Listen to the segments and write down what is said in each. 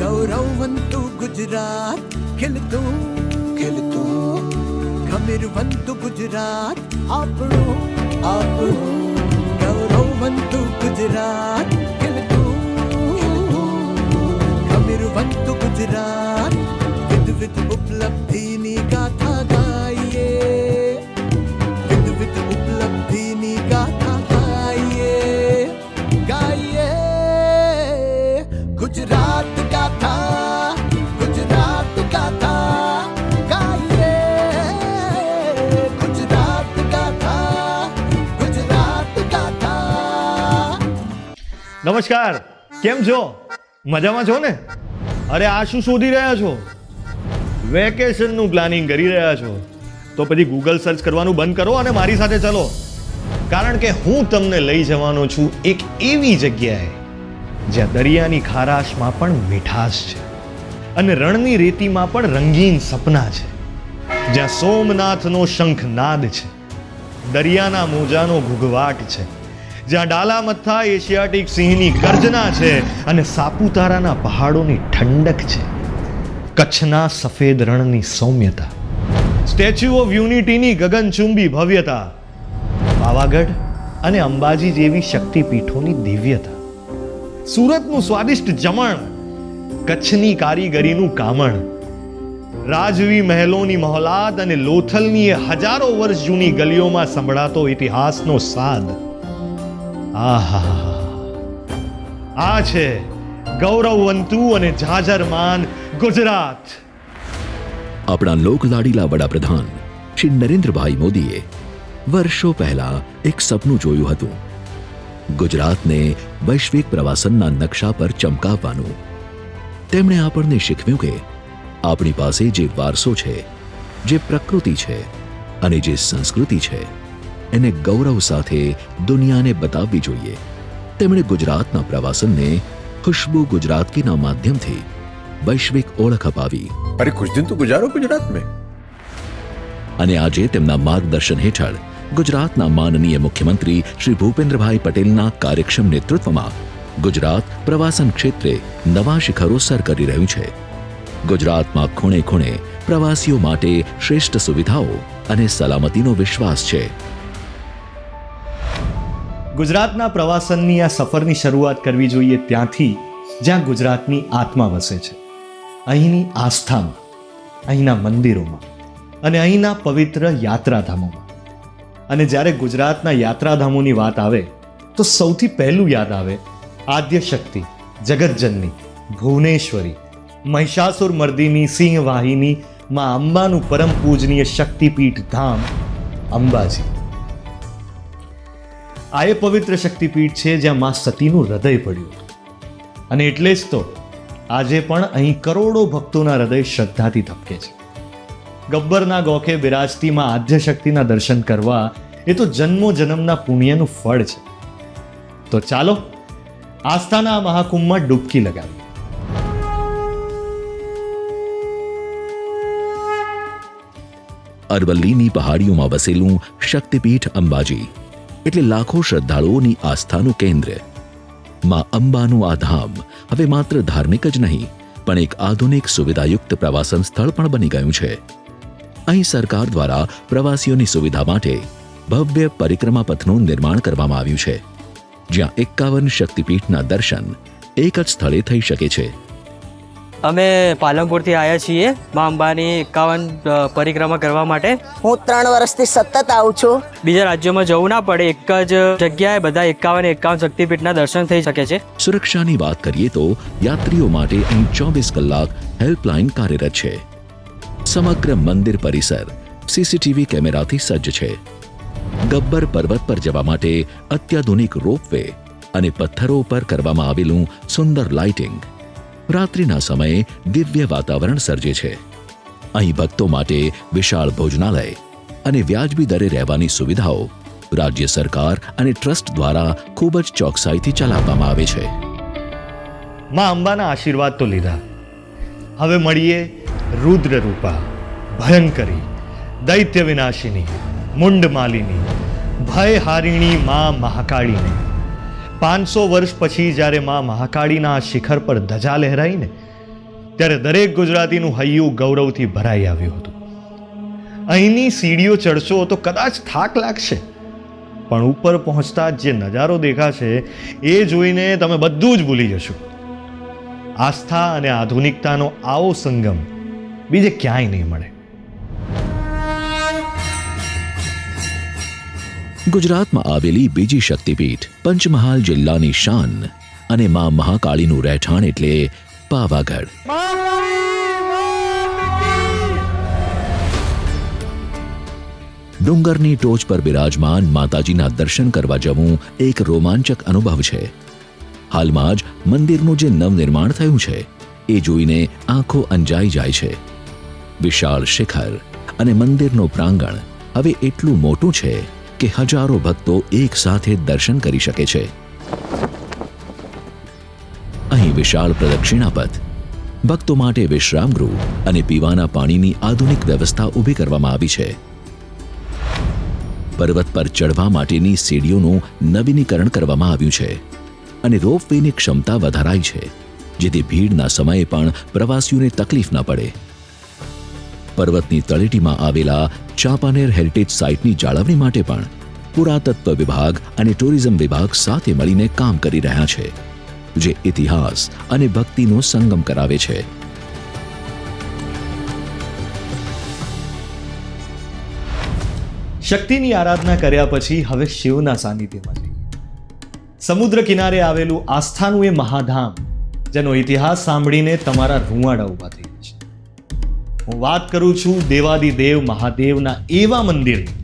ગૌરવવંતુ ગુજરાત, ખીલતું ખીલતું ગમીરવંતુ ગુજરાત, આપણું ગૌરવવંતુ ગુજરાત, ખીલતું ગમીરવંતુ ગુજરાત, વિવિધ ઉપલબ્ધિની ગાથા ગાઈએ, વિવિધ ઉપલબ્ધિની ગાથા ગાઈએ, ગાઈએ ગુજરાત ગાથા, ગુજરાત ગાથા ગાઈએ, ગુજરાત ગાથા, ગુજરાત ગાથા. નમસ્કાર, કેમ છો? મજામાં છો ને? અરે આ શું શોધી રહ્યા છો? વેકેશનનું પ્લાનિંગ કરી રહ્યા છો તો પછી ગૂગલ સર્ચ કરવાનું બંધ કરો અને મારી સાથે ચલો, કારણ કે હું તમને લઈ જવાનો છું એક એવી જગ્યાએ જ્યાં દરિયાની ખારાશમાં પણ મીઠાશ છે અને રણની રેતીમાં પણ રંગીન સપના છે, જ્યાં સોમનાથનો શંખનાદ છે, દરિયાના મોજાનો ઘૂઘવાટ છે, જ્યાં ડાલામથ્થા એશિયાટિક સિંહની ગર્જના છે અને સાપુતારાના પહાડોની ઠંડક છે, કચ્છના સફેદ રણની સૌમ્યતા, સ્ટેચ્યુ ઓફ યુનિટીની ગગનચુંબી ભવ્યતા, પાવાગઢ અને અંબાજી જેવી શક્તિપીઠોની દિવ્યતા, સુરતનું સ્વાદિષ્ટ જમણ, કચ્છની કારીગરીનું કામણ, રાજવી મહેલોની મહોલાત અને લોથલની એ હજારો વર્ષ જૂની ગલીઓમાં સંભળાતો ઇતિહાસનો સાદ. આહા, આ છે ગૌરવવંતુ અને જાજરમાન ગુજરાત. આપણા લોકલાડીલા વડાપ્રધાન શ્રી નરેન્દ્રભાઈ મોદીએ વર્ષો પહેલા એક સપનું જોયું હતું, ગુજરાતને વૈશ્વિક પ્રવાસનના નકશા પર ચમકાવવાનું. તેમણે આપણને શીખવ્યું કે આપણી પાસે જે વારસો છે, જે પ્રકૃતિ છે અને જે સંસ્કૃતિ છે, એને ગૌરવ સાથે દુનિયાને બતાવવી જોઈએ. તેમણે ગુજરાતના પ્રવાસનને ખુશ્બુ ગુજરાત કેના માધ્યમથી વૈશ્વિક ઓળખ અપાવી. અરે કુછ દિન તો ગુજારો ગુજરાત મેં. અને આજે તેમના માર્ગદર્શન હેઠળ ગુજરાતના માનનીય મુખ્યમંત્રી શ્રી ભૂપેન્દ્રભાઈ પટેલના કાર્યક્ષમ નેતૃત્વમાં ગુજરાત પ્રવાસન ક્ષેત્રે નવા શિખરો સર કરી રહ્યું છે. ગુજરાતમાં ખૂણે ખૂણે પ્રવાસીઓ માટે શ્રેષ્ઠ સુવિધાઓ અને સલામતીનો વિશ્વાસ છે. ગુજરાતના પ્રવાસનની આ સફરની શરૂઆત કરવી જોઈએ ત્યાંથી જ્યાં ગુજરાતની આત્મા વસે છે, અહીંની આસ્થામાં, અહીંના મંદિરોમાં અને અહીંના પવિત્ર યાત્રાધામોમાં. અને જ્યારે ગુજરાતના યાત્રાધામોની વાત આવે તો સૌથી પહેલું યાદ આવે આદ્યશક્તિ, જગતજનની, ભુવનેશ્વરી, મહિષાસુર મર્દિની સિંહવાહિની માં અંબાનું પરમ પૂજનીય શક્તિપીઠ ધામ અંબાજી. આ એ પવિત્ર શક્તિપીઠ છે જ્યાં માં સતીનું હૃદય પડ્યું, અને એટલે જ તો આજે પણ અહીં કરોડો ભક્તોના હૃદય શ્રદ્ધાથી ધબકે છે. ગબ્બરના ગોખે બિરાજતી માં આદ્યશક્તિના દર્શન કરવા એ તો જન્મો જન્મના પુણ્યનું ફળ છે. તો ચાલો આસ્થાના આ મહાકુંભમાં ડૂબકી લગાવી. અરવલ્લીની પહાડીઓમાં વસેલું શક્તિપીઠ અંબાજી એટલે લાખો શ્રદ્ધાળુઓની આસ્થાનું કેન્દ્ર. માં અંબાનું આ ધામ હવે માત્ર ધાર્મિક જ નહીં પણ એક આધુનિક સુવિધાયુક્ત પ્રવાસન સ્થળ પણ બની ગયું છે. અહીં સરકાર દ્વારા પ્રવાસીઓની સુવિધા માટે ભવ્ય પરિક્રમા પથનું નિર્માણ કરવામાં આવ્યું છે, જ્યાં 51 શક્તિપીઠના દર્શન એક જ સ્થળે થઈ શકે છે. અમે પાલનપુરથી આવ્યા છીએ મા અંબાની 51 પરિક્રમા કરવા માટે. હું 3 વર્ષથી સતત આવું છું. બીજા રાજ્યોમાં જવું ના પડે, એક જ જગ્યાએ બધા 51 શક્તિપીઠના દર્શન થઈ શકે છે. સુરક્ષાની વાત કરીએ તો યાત્રીઓ માટે અહીં 24 કલાક હેલ્પલાઇન કાર્યરત છે. સમગ્ર મંદિર પરિસર સીસીટીવી કેમેરાથી સજ્જ છે. ગબ્બર પર્વત પર જવા માટે અત્યાધુનિક રોપવે અને પથ્થરો પર કરવામાં આવેલું સુંદર લાઇટિંગ રાત્રિના સમયે દિવ્ય વાતાવરણ સર્જે છે. અહીં ભક્તો માટે વિશાળ ભોજનાલય અને વ્યાજબી દરે રહેવાની સુવિધાઓ રાજ્ય સરકાર અને ટ્રસ્ટ દ્વારા ખૂબ જ ચોકસાઈથી ચલાવવામાં આવે છે. માં અંબાના આશીર્વાદ તો લીધા, હવે મળીએ રુદ્ર રૂપા, ભયંકરી, દૈત્ય વિનાશિની, મુંડ માલિની, ભય હારિણી માં મહાકાળીને. 500 વર્ષ પછી જ્યારે માં મહાકાળીના આ શિખર પર ધજા લહેરાઈને ત્યારે દરેક ગુજરાતીનું હૈયું ગૌરવથી ભરાઈ આવ્યું હતું. અહીંની સીડીઓ ચડશો તો કદાચ થાક લાગશે, પણ ઉપર પહોંચતા જે નજારો દેખાશે એ જોઈને તમે બધું જ ભૂલી જશો. આસ્થા અને આધુનિકતાનો આવો સંગમ બીજે ક્યાંય નહીં મળે. ગુજરાતમાં આવેલી બીજી શક્તિપીઠ પંચમહાલ જિલ્લાની શાન અને મા મહાકાળીનું રહેઠાણ એટલે પાવાગઢ. ડુંગરની ટોચ પર બિરાજમાન માતાજીના દર્શન કરવા જવું એક રોમાંચક અનુભવ છે. હાલમાં જ મંદિરનું જે નવનિર્માણ થયું છે એ જોઈને આંખો અંજાઈ જાય છે. વિશાળ શિખર અને મંદિરનું પ્રાંગણ હવે એટલું મોટું છે કે હજારો ભક્તો એક સાથે દર્શન કરી શકે છે. અહીં વિશાળ પ્રદક્ષિણા પથ, ભક્તો માટે વિશ્રામગૃહ અને પીવાના પાણીની આધુનિક વ્યવસ્થા ઊભી કરવામાં આવી છે. પર્વત પર ચડવા માટેની સીડીઓનું નવીનીકરણ કરવામાં આવ્યું છે અને રોપવેની ક્ષમતા વધારાઈ છે, જેથી ભીડના સમયે પણ પ્રવાસીઓને તકલીફ ન પડે. પર્વતની તળેટીમાં આવેલા ચાંપાનેર હેરિટેજ સાઇટની જાળવણી માટે પણ પુરાતત્વ વિભાગ અને ટુરિઝમ વિભાગ સાથે મળીને કામ કરી રહ્યા છે, જે ઇતિહાસ અને ભક્તિનો સંગમ કરાવે છે. શક્તિની આરાધના કર્યા પછી હવે શિવના સાનિધ્યમાં જઈએ. સમુદ્ર કિનારે આવેલું આસ્થાનું એ મહાધામ, જેનો ઇતિહાસ સાંભળીને તમારા રૂંવાડા ઊભા થઈ જશે. હું વાત કરું છું દેવાદિદેવ મહાદેવના એવા મંદિરની,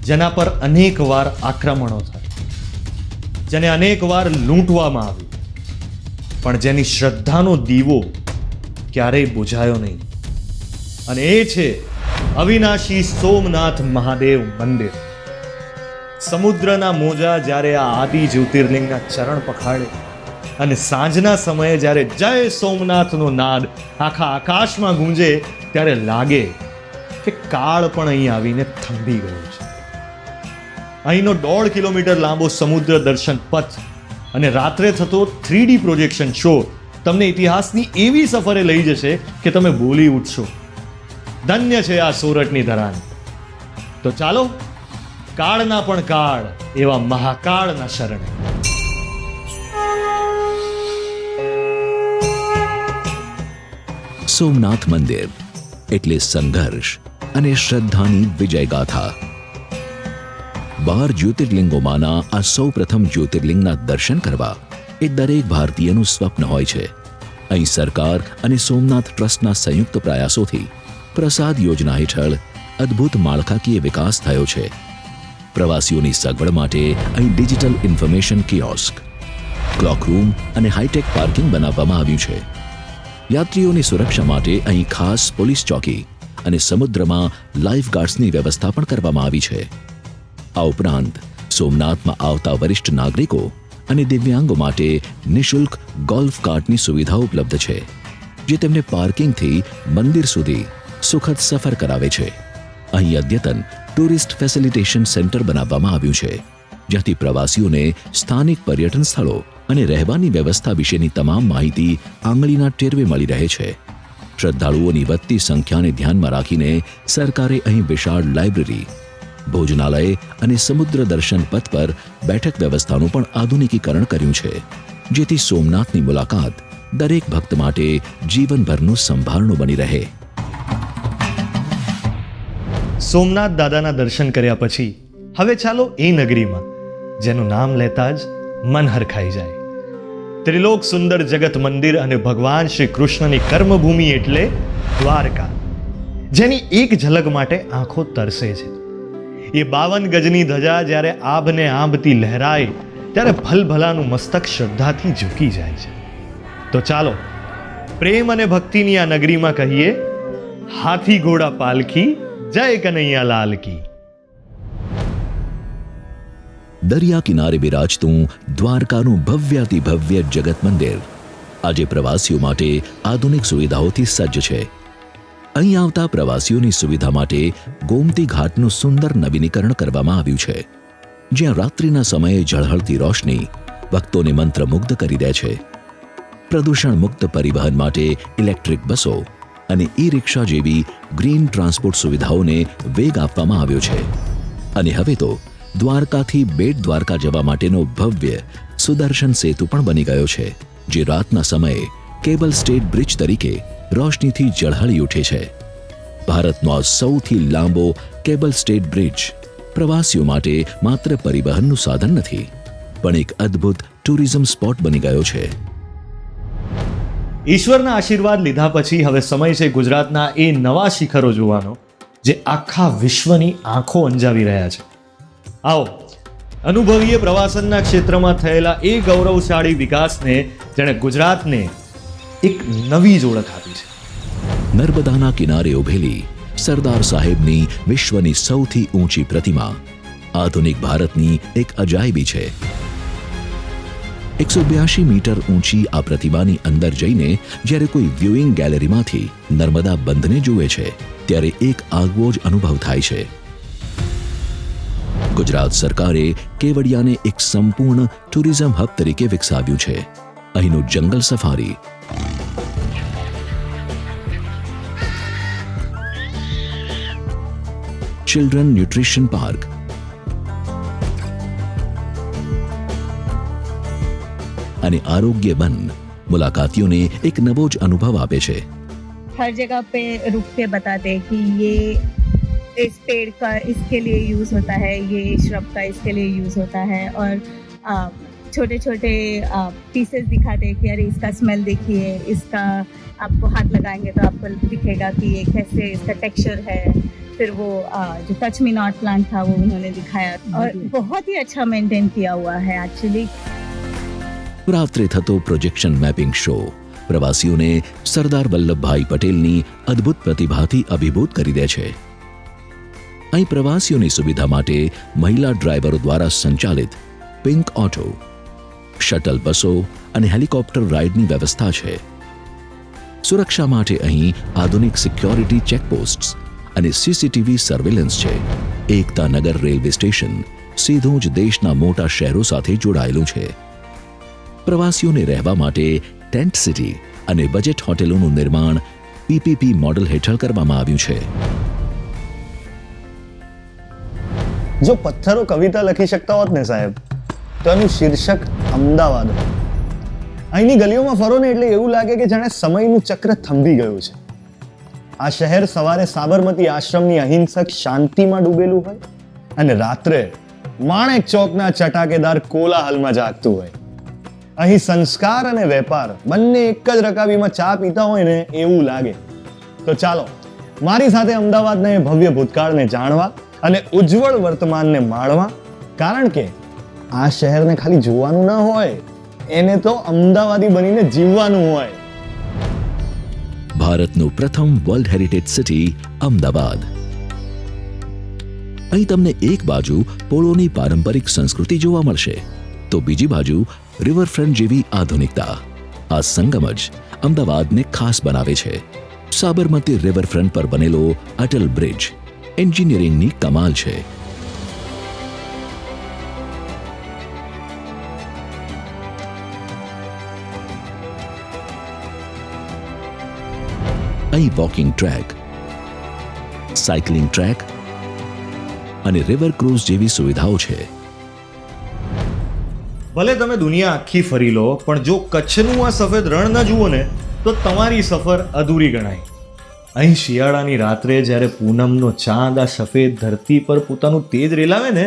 જેના પર અનેક વાર આક્રમણો થયા, જેને અનેક વાર લૂંટવામાં આવ્યું, પણ જેની શ્રદ્ધાનો દીવો ક્યારેય બુઝાયો નહીં. અને એ છે અવિનાશી સોમનાથ મહાદેવ મંદિર. સમુદ્રના મોજા જ્યારે આ આદિ જ્યોતિર્લિંગના ચરણ પખાડે અને સાંજના સમયે જ્યારે જય સોમનાથનો નાદ આખા આકાશમાં ગુંજે, ત્યારે લાગે કે કાળ પણ અહીં આવીને થંભી ગયો છે. અહીંનો 1.5 કિલોમીટર લાંબો સમુદ્ર દર્શન પથ અને રાત્રે થતો 3D પ્રોજેક્શન શો તમને ઇતિહાસની એવી સફરે લઈ જશે કે તમે બોલી ઉઠશો, ધન્ય છે આ સોરઠની ધરાન. તો ચાલો કાળના પણ કાળ એવા મહાકાળના શરણે. સોમનાથ મંદિર એટલે સંઘર્ષ અને શ્રદ્ધાની વિજય ગાથા. 12 જ્યોતિર્લિંગોમાંના આ સૌપ્રથમ જ્યોતિર્લિંગના દર્શન કરવા એ દરેક ભારતીયનું સ્વપ્ન હોય છે. અહીં સરકાર અને સોમનાથ ટ્રસ્ટના સંયુક્ત પ્રયાસોથી પ્રસાદ યોજના હેઠળ અદ્ભુત માળખાકીય વિકાસ થયો છે. પ્રવાસીઓની સગવડ માટે અહીં digital information kiosk, clock room અને હાઈટેક પાર્કિંગ બનાવવામાં આવ્યું છે. યાત્રીઓની સુરક્ષા માટે અહીં ખાસ પોલીસ ચોકી અને સમુદ્રમાં લાઈફ ગાર્ડ્સની વ્યવસ્થા પણ કરવામાં આવી છે. આ ઉપરાંત સોમનાથમાં આવતા વરિષ્ઠ નાગરિકો અને દિવ્યાંગો માટે નિઃશુલ્ક ગોલ્ફ કાર્ટની સુવિધા ઉપલબ્ધ છે, જે તેમને પાર્કિંગથી મંદિર સુધી સુખદ સફર કરાવે છે. અહીં અદ્યતન ટુરિસ્ટ ફેસિલિટેશન સેન્ટર બનાવવામાં આવ્યું છે, જ્યાંથી પ્રવાસીઓને સ્થાનિક પર્યટન સ્થળો અને રહેવાની વ્યવસ્થા વિશેની તમામ માહિતી આંગળીના ટેરવે મળી રહે છે. શ્રદ્ધાળુઓની વધતી સંખ્યાને ધ્યાનમાં રાખીને સરકારે અહીં વિશાળ લાઇબ્રેરી, ભોજનાલય અને સમુદ્ર દર્શન પથ પર બેઠક વ્યવસ્થાનું પણ આધુનિકીકરણ કર્યું છે, જેથી સોમનાથની મુલાકાત દરેક ભક્ત માટે જીવનભરનું સંભારણું બની રહે. સોમનાથ દાદાના દર્શન કર્યા પછી હવે ચાલો એ નગરીમાં જેનું નામ લેતા જ મન હરખાઈ જાય. ત્રિલોક સુંદર જગત મંદિર અને ભગવાન શ્રી કૃષ્ણની કર્મભૂમિ એટલે દ્વારકા, જેની એક ઝલક માટે આંખો તરસે છે. એ 52 ગજની ધજા જ્યારે આભને આંબથી લહેરાય, ત્યારે ભલભલાનું મસ્તક શ્રદ્ધાથી ઝૂકી જાય છે. તો ચાલો પ્રેમ અને ભક્તિની આ નગરીમાં કહીએ, હાથી ઘોડા પાલખી, જય કનૈયા લાલ કી. દરિયા કિનારે બિરાજતું દ્વારકાનું ભવ્યાતિ ભવ્ય જગત મંદિર આજે પ્રવાસીઓ માટે આધુનિક સુવિધાઓથી સજ્જ છે. અહીં આવતા પ્રવાસીઓની સુવિધા માટે ગોમતી ઘાટનું સુંદર નવીનીકરણ કરવામાં આવ્યું છે, જ્યાં રાત્રિના સમયે ઝળહળતી રોશની ભક્તોને મંત્રમુગ્ધ કરી દે છે. પ્રદૂષણ મુક્ત પરિવહન માટે ઇલેક્ટ્રિક બસો અને ઈ રિક્ષા જેવી ગ્રીન ટ્રાન્સપોર્ટ સુવિધાઓને વેગ આપવામાં આવ્યો છે. અને હવે તો દ્વારકાથી બેટ દ્વારકા જવા માટેનો ભવ્ય સુદર્શન સેતુ પણ બની ગયો છે, જે રાતના સમયે કેબલ સ્ટેડ બ્રિજ તરીકે રોશનીથી ઝળહળી ઉઠે છે. ભારતનો આ સૌથી લાંબો કેબલ સ્ટેડ બ્રિજ પ્રવાસીઓ માટે માત્ર પરિવહનનું સાધન નથી, પણ એક અદ્ભુત ટુરિઝમ સ્પોટ બની ગયો છે. ઈશ્વરના આશીર્વાદ લીધા પછી હવે સમય છે ગુજરાતના એ નવા શિખરો જોવાનો જે આખા વિશ્વની આંખો અંજાવી રહ્યા છે. આવો અનુભવીએ પ્રવાસનના ક્ષેત્રમાં થયેલા એ ગૌરવશાળી વિકાસને જેણે ગુજરાતને એક નવી જ ઓળખ આપી છે. નર્મદાના કિનારે ઉભેલી સરદાર સાહેબની વિશ્વની સૌથી ઊંચી પ્રતિમા આધુનિક ભારતની એક અજાયબી છે. 182 મીટર ઊંચી આ પ્રતિમાની અંદર જઈને જ્યારે કોઈ વ્યુઇંગ ગેલેરીમાંથી નર્મદા બંધને જુએ છે, ત્યારે એક આગવો જ અનુભવ થાય છે. ગુજરાત સરકારે કેવડિયાને એક સંપૂર્ણ ટુરિઝમ હબ તરીકે વિકસાવ્યું છે. અહીંનું જંગલ સફારી, ચિલ્ડ્રન ન્યુટ્રિશન પાર્ક, અને આરોગ્ય વન મુલાકાતીઓને એક નવો જ અનુભવ આપે છે. हर जगह पे रुक के बताते हैं कि ये इस पेड़ का इसके लिए यूज़ होता है, ये श्रब का इसके लिए यूज़ होता है, और छोटे छोटे पीसेस दिखाते हैं कि अरे इसका स्मेल देखिए, इसका आपको हाथ लगाएंगे तो आपको दिखेगा कि ये कैसे इसका टेक्सचर है. फिर वो जो टच मी नॉट प्लांट था वो उन्होंने दिखाया, और बहुत ही अच्छा मेंटेन किया हुआ है एक्चुअली. રાત્રે થતો પ્રોજેક્શન મેપિંગ શો પ્રવાસીઓને સરદાર વલ્લભભાઈ પટેલની અદ્ભુત પ્રતિભાથી અભિભૂત કરી દે છે. અહીં પ્રવાસીઓની સુવિધા માટે મહિલા ડ્રાઈવરો દ્વારા સંચાલિત પિંક ઓટો, શટલ બસો અને હેલિકોપ્ટર રાઇડની વ્યવસ્થા છે. સુરક્ષા માટે અહીં આધુનિક સિક્યોરિટી ચેકપોસ્ટ્સ અને સીસીટીવી સર્વેલન્સ છે. એકતા નગર રેલવે સ્ટેશન સીધું જ દેશના મોટા શહેરો સાથે જોડાયેલું છે. પ્રવાસીઓને રહેવા માટે ટેન્ટ સિટી અને બજેટ હોટેલોનું નિર્માણ પીપીપી મોડેલ હેઠળ કરવામાં આવ્યું છે. જો પથ્થરો કવિતા લખી શકતા હોત ને સાહેબ, તો એનું શીર્ષક અમદાવાદ હોત. અહીંની ગલીઓમાં ફરો ને એટલે એવું લાગે કે જાણે સમયનું ચક્ર થંભી ગયું છે. આ શહેર સવારે સાબરમતી આશ્રમની અહિંસક શાંતિમાં ડૂબેલું હોય અને રાત્રે માણેક ચોકના ચટાકેદાર કોલાહલમાં જાગતું હોય. અહીં સંસ્કાર અને વેપાર બંને એક જ રકાબીમાં ચા પીતા હોય ને એવું લાગે. તો ચાલો મારી સાથે અમદાવાદના એ ભવ્ય ભૂતકાળને જાણવા અને ઉજ્જવળ વર્તમાનને માણવા, કારણ કે આ શહેરને ખાલી જોવાનું ન હોય, એને તો અમદાવાદી બનીને જીવવાનું હોય. ભારતનું પ્રથમ વર્લ્ડ હેરિટેજ સિટી અમદાવાદ. અહીં તમને એક બાજુ પોળોની પારંપરિક સંસ્કૃતિ જોવા મળશે, તો બીજી બાજુ રિવરફ્રન્ટ જેવી આધુનિકતા. આ સંગમ જ અમદાવાદને ખાસ બનાવે છે. સાબરમતી રિવરફ્રન્ટ પર બનેલો અટલ બ્રિજ એન્જિનિયરિંગની કમાલ છે. અહીં વોકિંગ ટ્રેક, સાયકલિંગ ટ્રેક અને રિવર ક્રૂઝ જેવી સુવિધાઓ છે. ભલે તમે દુનિયા આખી ફરી લો, પણ જો કચ્છનું આ સફેદ રણ ન જુઓ ને તો તમારી સફર અધૂરી ગણાય. અહીં શિયાળાની રાત્રે જ્યારે પૂનમનો ચાંદ આ સફેદ ધરતી પર પોતાનું તેજ રેલાવે ને,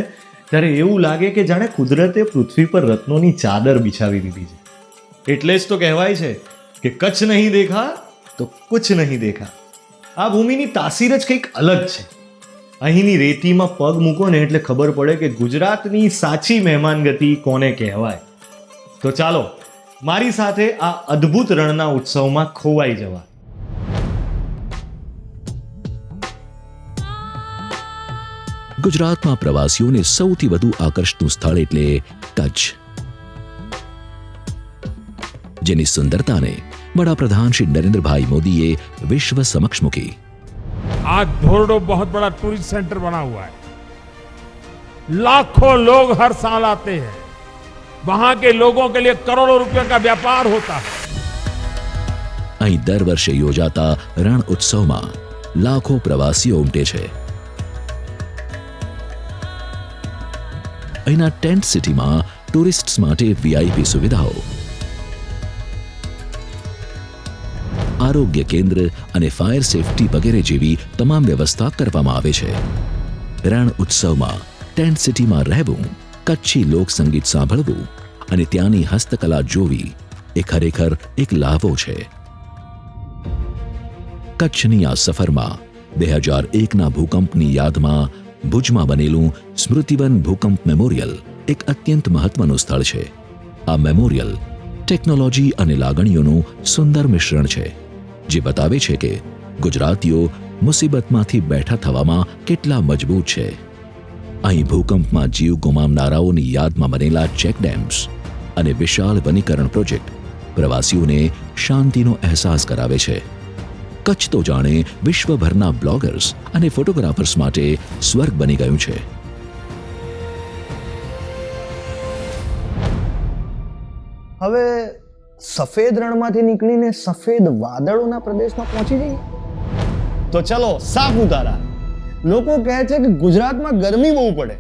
ત્યારે એવું લાગે કે જાણે કુદરતે પૃથ્વી પર રત્નોની ચાદર બિછાવી દીધી છે. એટલે જ તો કહેવાય છે કે કચ્છ નહીં દેખા તો કુછ નહીં દેખા. આ ભૂમિની તાસીર જ કંઈક અલગ છે. અહીંની રેતીમાં પગ મૂકો ને એટલે ખબર પડે કે ગુજરાતની સાચી મહેમાનગતિ કોને કહેવાય. તો ચાલો મારી સાથે આ અદ્ભુત રણના ઉત્સવમાં ખોવાઈ જવા. ગુજરાતમાં પ્રવાસીઓને સૌથી વધુ આકર્ષતું સ્થળ એટલે કચ્છ, જેની સુંદરતાને વડાપ્રધાન શ્રી નરેंद्रभाई मोदी विश्व समक्ष मुकी. आज धोरडो बहुत बड़ा टूरिस्ट सेंटर बना हुआ है. लाखों लोग हर साल आते हैं. वहां के लोगों के लिए करोड़ों रुपए का व्यापार होता है। અહીં દર વર્ષે યોજાતા રણ ઉત્સવમાં લાખો પ્રવાસીઓ ઉમટે છે. અહીંના ટેન્ટ સિટીમાં ટુરિસ્ટ્સ માટે વીઆઈપી સુવિધાઓ, આરોગ્ય કેન્દ્ર અને ફાયર સેફટી વગેરે જેવી તમામ વ્યવસ્થા કરવામાં આવે છે. રણ ઉત્સવમાં ટેન્ટ સિટીમાં રહેવું, કચ્છી લોક સંગીત સાંભળવું અને ત્યાંની હસ્તકલા જોવી એ ખરેખર એક લાહવો છે. કચ્છની આ સફરમાં 2001ના ભૂકંપની યાદમાં ભુજમાં બનેલું સ્મૃતિવન ભૂકંપ મેમોરિયલ એક અત્યંત મહત્વનું સ્થળ છે. આ મેમોરિયલ ટેકનોલોજી અને લાગણીઓનું સુંદર મિશ્રણ છે, જે બતાવે છે કે ગુજરાતીઓ મુસીબતમાંથી બેઠા થવામાં કેટલા મજબૂત છે. અહીં ભૂકંપમાં જીવ ગુમાવનારાઓની યાદમાં બનેલા ચેક ડેમ્સ અને વિશાળ વનીકરણ પ્રોજેક્ટ પ્રવાસીઓને શાંતિનો અહેસાસ કરાવે છે. કચ્છ તો જાણે વિશ્વભરના બ્લોગર્સ અને ફોટોગ્રાફર્સ માટે સ્વર્ગ બની ગયું છે. હવે સફેદ રણમાંથી નીકળીને સફેદ વાદળોના પ્રદેશમાં પહોંચી જઈએ તો ચલો સાપુતારા. લોકો કહે છે કે ગુજરાતમાં ગરમી બહુ પડે,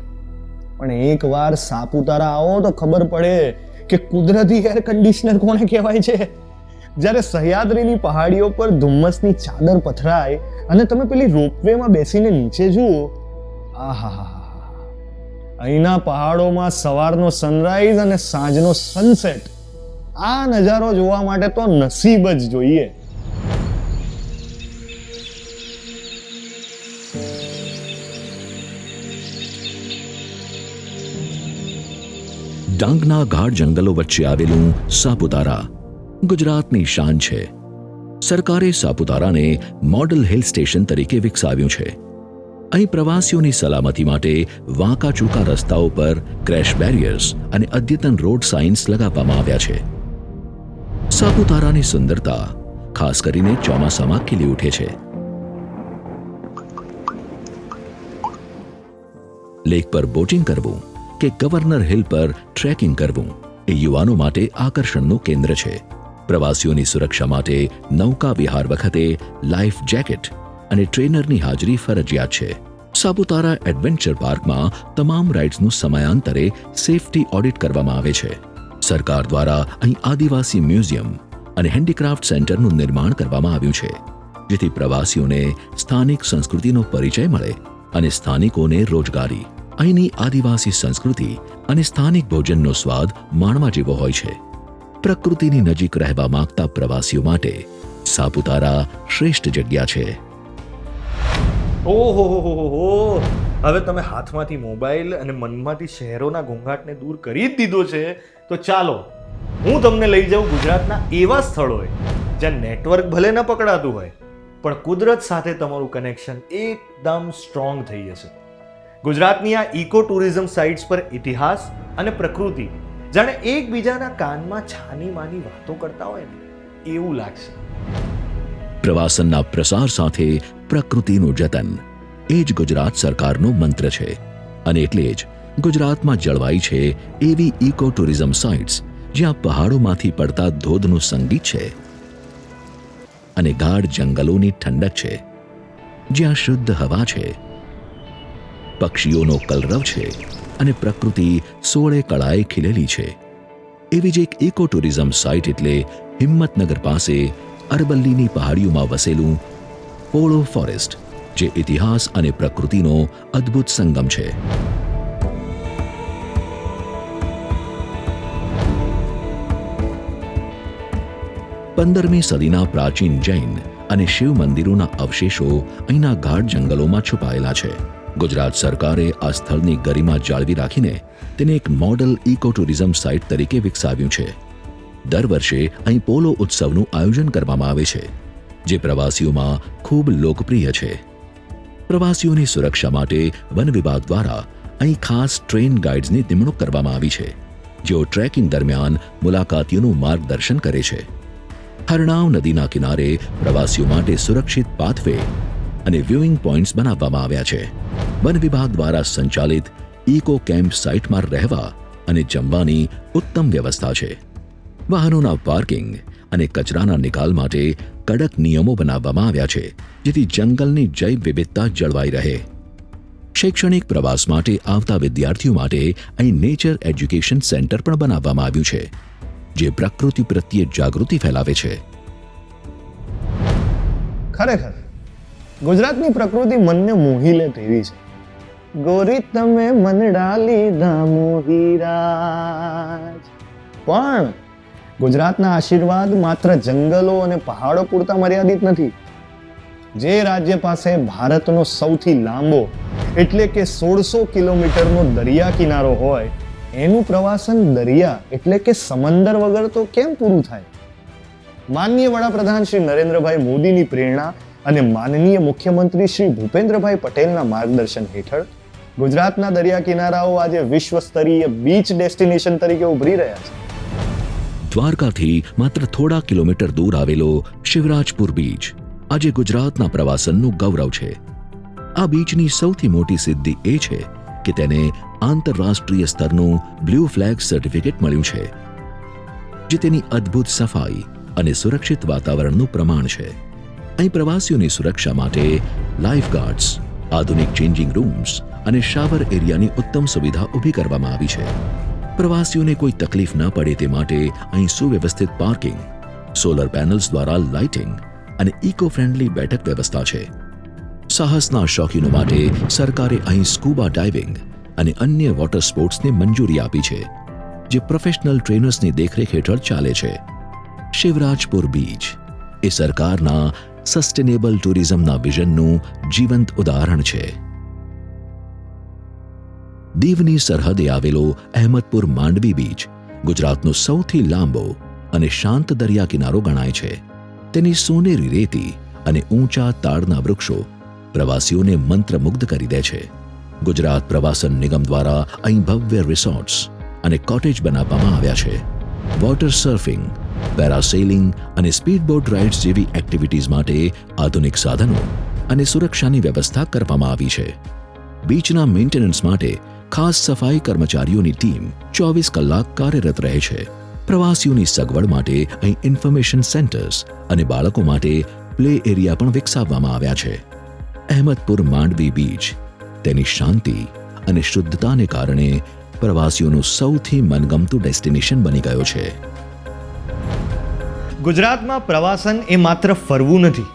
પણ એકવાર સાપુતારા આવો તો ખબર પડે કે કુદરતી એર કન્ડિશનર કોને કહેવાય છે. જ્યારે સહ્યાદ્રીની પહાડીઓ પર ધુમ્મસની ચાદર પથરાય અને તમે પેલી રોપવેમાં બેસીને નીચે જુઓ, આહાહા, અહીંના પહાડોમાં સવારનો સનરાઈઝ અને સાંજનો સનસેટ, આ નજારો જોવા માટે તો નસીબ જ જોઈએ. ડાંગના ગાઢ જંગલો વચ્ચે આવેલું સાપુતારા ગુજરાતની શાન છે. સરકારે સાપુતારાને મોડલ હિલ સ્ટેશન તરીકે વિકસાવ્યું છે. અહીં પ્રવાસીઓની સલામતી માટે વાંકા ચૂકા રસ્તાઓ પર ક્રેશ બેરિયર્સ અને અદ્યતન રોડ સાઇન્સ લગાવવામાં આવ્યા છે. સાપુતારાની સુંદરતા ખાસ કરીને ચોમાસામાં ખીલી ઉઠે છે. લેક પર બોટિંગ કરવું કે ગવર્નર હિલ પર ટ્રેકિંગ કરવું એ યુવાનો માટે આકર્ષણનું કેન્દ્ર છે. પ્રવાસીઓની સુરક્ષા માટે નૌકા વિહાર વખતે લાઈફ જેકેટ અને ટ્રેનરની હાજરી ફરજિયાત છે. સાપુતારા એડવેન્ચર પાર્કમાં તમામ રાઇડ્સનું સમયાંતરે સેફટી ઓડિટ કરવામાં આવે છે. સરકાર દ્વારા અહીં આદિવાસી મ્યુઝિયમ અને હેન્ડીક્રાફ્ટ સેન્ટરનું નિર્માણ કરવામાં આવ્યું છે, જેથી પ્રવાસીઓને સ્થાનિક સંસ્કૃતિનો પરિચય મળે અને સ્થાનિકોને રોજગારી. અહીંની આદિવાસી સંસ્કૃતિ અને સ્થાનિક ભોજનનો સ્વાદ માણવા જેવો હોય છે. પ્રકૃતિની નજીક રહેવા માંગતા પ્રવાસીઓ માટે સાપુતારા શ્રેષ્ઠ જગ્યા છે. ઓહો, હવે તમે હાથમાંથી મોબાઈલ અને મનમાંથી શહેરોના ઘોંઘાટને દૂર કરી જ દીધો છે, તો ચાલો હું તમને લઈ જાઉં ગુજરાતના એવા સ્થળોએ જ્યાં નેટવર્ક ભલે ન પકડાતું હોય, પણ કુદરત સાથે તમારું કનેક્શન એકદમ સ્ટ્રોંગ થઈ જશે. ગુજરાતની આ ઇકો ટુરિઝમ સાઇટ્સ પર ઇતિહાસ અને પ્રકૃતિ જાણે એકબીજાના કાનમાં છાની માની વાતો કરતા હોય ને એવું લાગશે. પ્રવાસનના પ્રસાર સાથે પ્રકૃતિનું જતન એ જ ગુજરાત સરકારનો મંત્ર છે, અને એટલે જ ગુજરાતમાં જળવાઈ છે એવી ઇકો ટુરિઝમ સાઇટ્સ જ્યાં પહાડોમાંથી પડતા ધોધનું સંગીત છે અને ગાઢ જંગલોની ઠંડક છે, જ્યાં શુદ્ધ હવા છે, પક્ષીઓનો કલરવ છે અને પ્રકૃતિ સોળે કળાએ ખીલેલી છે. એવી જ એક ઇકો ટુરિઝમ સાઇટ એટલે હિંમતનગર પાસે અરવલ્લીની પહાડીઓમાં વસેલું પોલો ફોરેસ્ટ, જે ઇતિહાસ અને પ્રકૃતિનો અદ્ભુત સંગમ છે. પંદરમી સદીના પ્રાચીન જૈન અને શિવ મંદિરોના અવશેષો અહીંના ગાઢ જંગલોમાં છુપાયેલા છે. ગુજરાત સરકારે આ સ્થળની ગરિમા જાળવી રાખીને તેને એક મોડલ ઇકો ટુરિઝમ સાઇટ તરીકે વિકસાવ્યું છે. દર વર્ષે અહીં પોલો ઉત્સવનું આયોજન કરવામાં આવે છે, જે પ્રવાસીઓમાં ખૂબ લોકપ્રિય છે. પ્રવાસીઓની સુરક્ષા માટે વન વિભાગ દ્વારા અહીં ખાસ ટ્રેન ગાઈડ્સની નિમણૂક કરવામાં આવી છે, જેઓ ટ્રેકિંગ દરમિયાન મુલાકાતીઓનું માર્ગદર્શન કરે છે. હરણાવ નદીના કિનારે પ્રવાસીઓ માટે સુરક્ષિત પાથવે અને વ્યુઇંગ પોઇન્ટ્સ બનાવવામાં આવ્યા છે. વન વિભાગ દ્વારા સંચાલિત ઇકો કેમ્પ સાઇટમાં રહેવા અને જમવાની ઉત્તમ વ્યવસ્થા છે. વાહનોના પાર્કિંગ અને કચરાના નિકાલ માટે કડક નિયમો બનાવવામાં આવ્યા છે, જેથી જંગલની જૈવ વિવિધતા જળવાઈ રહે. શૈક્ષણિક પ્રવાસ માટે આવતા વિદ્યાર્થીઓ માટે અહીં નેચર એજ્યુકેશન સેન્ટર પણ બનાવવામાં આવ્યું છે, જે પ્રકૃતિ પ્રત્યે જાગૃતિ ફેલાવે છે. ખરેખર ગુજરાતની પ્રકૃતિ મનને મોહી લે તેવી છે. ગોરી તમે મનડા લીધા મોહીરાજ. પણ ગુજરાતના આશીર્વાદ માત્ર જંગલો અને પહાડો પૂરતા મર્યાદિત નથી. જે રાજ્ય પાસે ભારતનો સૌથી લાંબો એટલે કે 1600 કિલોમીટરનો દરિયા કિનારો હોય, એનું પ્રવાસન દરિયા એટલે કે સમંદર વગર તો કેમ પૂરું થાય? માનનીય વડાપ્રધાન શ્રી નરેન્દ્રભાઈ મોદીની પ્રેરણા અને માનનીય મુખ્યમંત્રી શ્રી ભૂપેન્દ્રભાઈ પટેલના માર્ગદર્શન હેઠળ ગુજરાતના દરિયા કિનારાઓ આજે વિશ્વ સ્તરીય બીચ ડેસ્ટિનેશન તરીકે ઉભરી રહ્યા છે. દ્વારકાથી માત્ર થોડા કિલોમીટર દૂર આવેલો શિવરાજપુર બીચ આજે ગુજરાતના પ્રવાસનનું ગૌરવ છે. આ બીચની સૌથી મોટી સિદ્ધિ એ છે કે તેને આંતરરાષ્ટ્રીય સ્તરનું બ્લુ ફ્લેગ સર્ટિફિકેટ મળ્યું છે, જે તેની અદ્ભુત સફાઈ અને સુરક્ષિત વાતાવરણનું પ્રમાણ છે. અહીં પ્રવાસીઓની સુરક્ષા માટે લાઇફગાર્ડ્સ, આધુનિક ચેન્જિંગ રૂમ્સ અને શાવર એરિયાની ઉત્તમ સુવિધા ઊભી કરવામાં આવી છે. પ્રવાસીઓને કોઈ તકલીફ ન પડે તે માટે અહીં સુવ્યવસ્થિત પાર્કિંગ, સોલર પેનલ્સ દ્વારા લાઇટિંગ અને ઇકો ફ્રેન્ડલી બેઠક વ્યવસ્થા છે. સાહસના શોખીનો માટે સરકારે અહીં સ્કૂબા ડાઇવિંગ અને અન્ય વોટર સ્પોર્ટ્સને મંજૂરી આપી છે, જે પ્રોફેશનલ ટ્રેનર્સની દેખરેખ હેઠળ ચાલે છે. શિવરાજપુર બીચ એ સરકારના સસ્ટેનેબલ ટુરિઝમના વિઝનનું જીવંત ઉદાહરણ છે. દીવની સરહદે આવેલો અહેમદપુર માંડવી બીચ ગુજરાતનો સૌથી લાંબો અને શાંત દરિયા કિનારો ગણાય છે. તેની સોનેરી રેતી અને ઊંચા તાડના વૃક્ષો પ્રવાસીઓને મંત્રમુગ્ધ કરી દે છે. ગુજરાત પ્રવાસન નિગમ દ્વારા અહીં ભવ્ય રિસોર્ટ્સ અને કોટેજ બનાવવામાં આવ્યા છે. વોટર સર્ફિંગ, પેરાસેલિંગ અને સ્પીડબોટ રાઇડ્સ જેવી એક્ટિવિટીઝ માટે આધુનિક સાધનો અને સુરક્ષાની વ્યવસ્થા કરવામાં આવી છે. બીચના મેન્ટેનન્સ માટે ખાસ સફાઈ કર્મચારીઓની ટીમ 24 કલાક કાર્યરત રહે છે. પ્રવાસીઓની સગવડ માટે અહીં ઇન્ફોર્મેશન સેન્ટર્સ અને બાળકો માટે પ્લે એરિયા પણ વિકસાવવામાં આવ્યા છે. અહેમદપુર માંડવી બીચ તેની શાંતિ અને શુદ્ધતાને કારણે પ્રવાસીઓનું સૌથી મનગમતું ડેસ્ટિનેશન બની ગયો છે. ગુજરાતમાં પ્રવાસન એ માત્ર ફરવું નથી,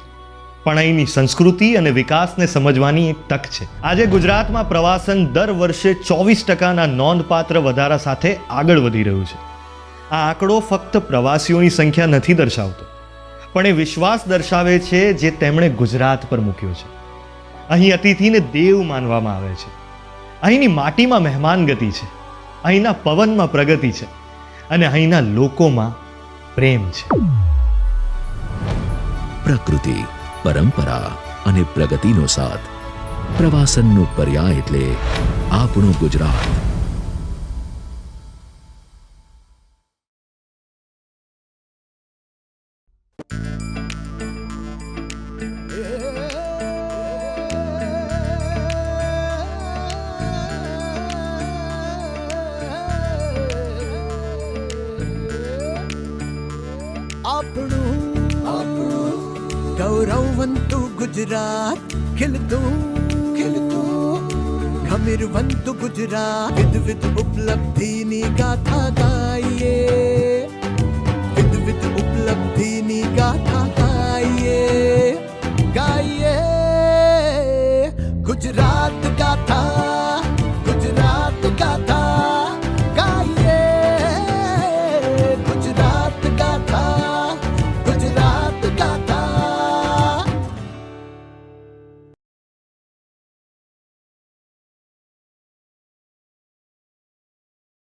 પણ અહીંની સંસ્કૃતિ અને વિકાસને સમજવાની એક તક છે. આજે ગુજરાતમાં પ્રવાસન દર વર્ષે 24% નોંધપાત્ર વધારા સાથે આગળ વધી રહ્યું છે. આ આંકડો ફક્ત પ્રવાસીઓની સંખ્યા નથી દર્શાવતો, પણ એ વિશ્વાસ દર્શાવે છે જે તેમણે ગુજરાત પર મૂક્યો છે. અહીં અતિથિને દેવ માનવામાં આવે છે. અહીંની માટીમાં મહેમાન ગતિ છે, અહીંના પવનમાં પ્રગતિ છે અને અહીંના લોકોમાં પ્રેમ છે. પ્રકૃતિ, પરંપરા અને પ્રગતિનો સાથ. પ્રવાસનનું પર્યાય એટલે આપણું ગુજરાત. આપણું ગૌરવવંતુ ગુજરાત, ખીલતું ખમીરવંતુ ગુજરાત. વિવિધ ઉપલબ્ધિની ગાથા ગાઈએ, વિવિધ ઉપલબ્ધિની ગાથા